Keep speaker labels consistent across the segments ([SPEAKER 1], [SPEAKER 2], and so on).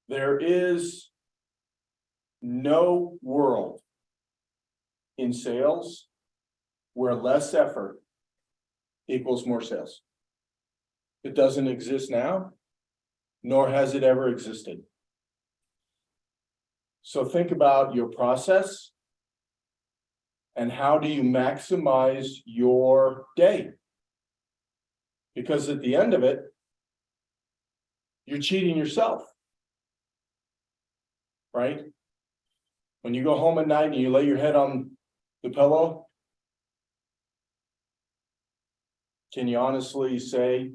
[SPEAKER 1] There is no world in sales where less effort equals more sales. It doesn't exist now, nor has it ever existed. So think about your process and how do you maximize your day? Because at the end of it, you're cheating yourself, right? When you go home at night and you lay your head on the pillow, can you honestly say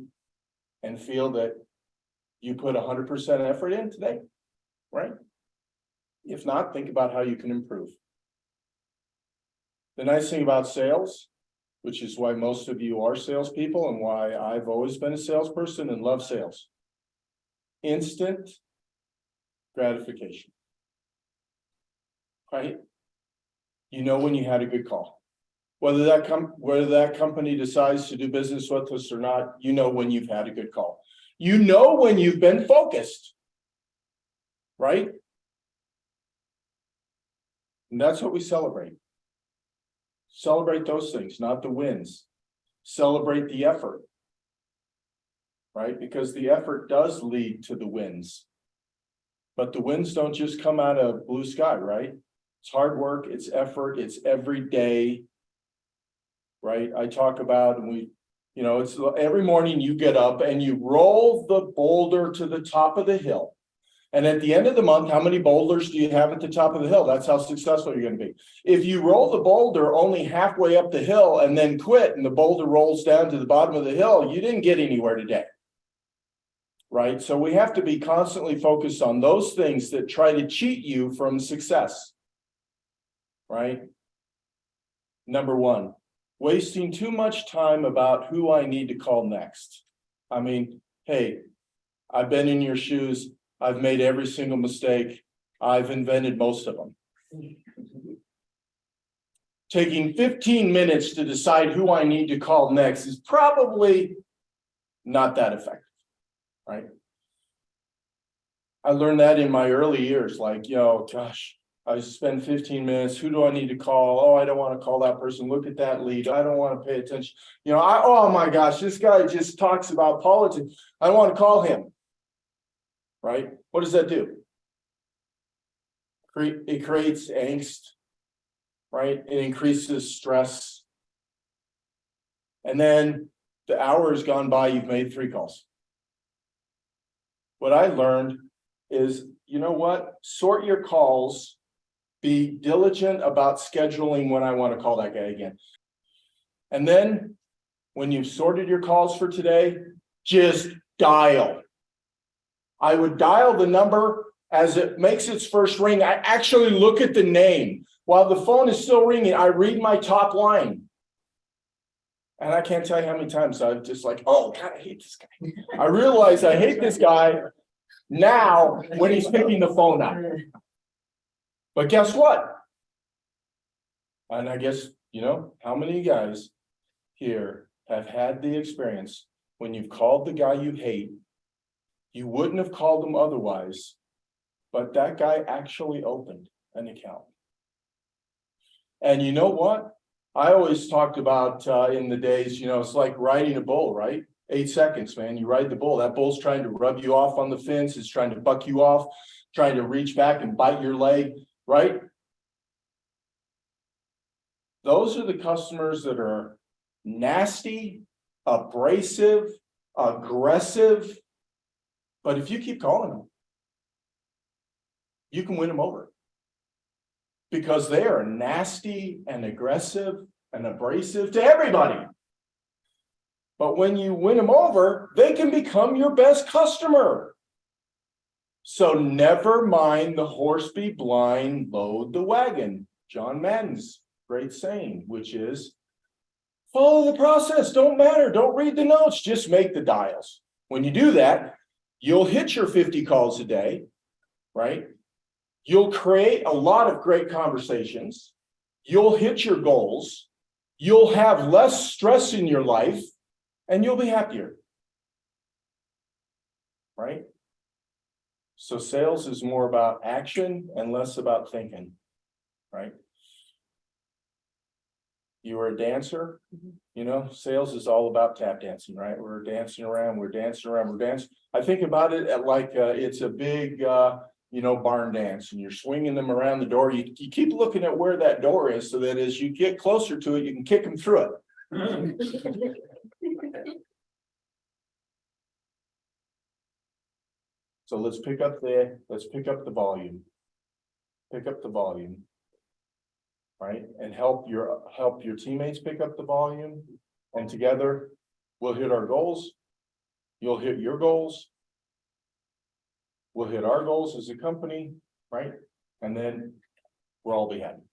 [SPEAKER 1] and feel that you put 100% effort in today, right? If not, think about how you can improve. The nice thing about sales, which is why most of you are salespeople and why I've always been a salesperson and love sales. Instant gratification, right? You know when you had a good call. Whether that company decides to do business with us or not, you know when you've had a good call. You know when you've been focused, right? And that's what we celebrate. Celebrate those things, not the wins. Celebrate the effort, right? Because the effort does lead to the wins. But the wins don't just come out of blue sky, right? It's hard work, it's effort, it's every day, right? I talk about, and it's every morning you get up and you roll the boulder to the top of the hill. And at the end of the month, how many boulders do you have at the top of the hill? That's how successful you're going to be. If you roll the boulder only halfway up the hill and then quit and the boulder rolls down to the bottom of the hill, you didn't get anywhere today. Right? So we have to be constantly focused on those things that try to cheat you from success. Right? Number one, wasting too much time about who I need to call next. I mean, hey, I've been in your shoes. I've made every single mistake. I've invented most of them. Taking 15 minutes to decide who I need to call next is probably not that effective, right? I learned that in my early years, like, gosh, I spend 15 minutes. Who do I need to call? Oh, I don't want to call that person. Look at that lead. I don't want to pay attention. Oh my gosh, this guy just talks about politics. I don't want to call him. Right? What does that do? It creates angst, right? It increases stress. And then the hour has gone by, you've made 3 calls. What I learned is, you know what? Sort your calls. Be diligent about scheduling when I want to call that guy again. And then when you've sorted your calls for today, just dial. I would dial the number as it makes its first ring. I actually look at the name. While the phone is still ringing, I read my top line. And I can't tell you how many times I've just like, oh, God, I hate this guy. I realize I hate this guy now when he's picking the phone up. But guess what? And I guess, how many guys here have had the experience when you've called the guy you hate? You wouldn't have called him otherwise, but that guy actually opened an account. And you know what? I always talked about in the days, it's like riding a bull, right? 8 seconds, man. You ride the bull. That bull's trying to rub you off on the fence. It's trying to buck you off, trying to reach back and bite your leg, right? Those are the customers that are nasty, abrasive, aggressive. But if you keep calling them, you can win them over because they are nasty and aggressive and abrasive to everybody. But when you win them over, they can become your best customer. So never mind the horse be blind, load the wagon. John Madden's great saying, which is follow the process. Don't matter. Don't read the notes. Just make the dials. When you do that, you'll hit your 50 calls a day, right? You'll create a lot of great conversations. You'll hit your goals. You'll have less stress in your life, and you'll be happier, right? So sales is more about action and less about thinking, right? You were a dancer, you know, sales is all about tap dancing, right? We're dancing around, we're dancing around, we're dancing. I think about it at like, it's a big, you know, barn dance, and you're swinging them around the door. You keep looking at where that door is, so that as you get closer to it, you can kick them through it. So let's pick up the volume. Pick up the volume. Right, and help your teammates pick up the volume, and together we'll hit our goals. You'll hit your goals. We'll hit our goals as a company, right? And then we'll all be happy.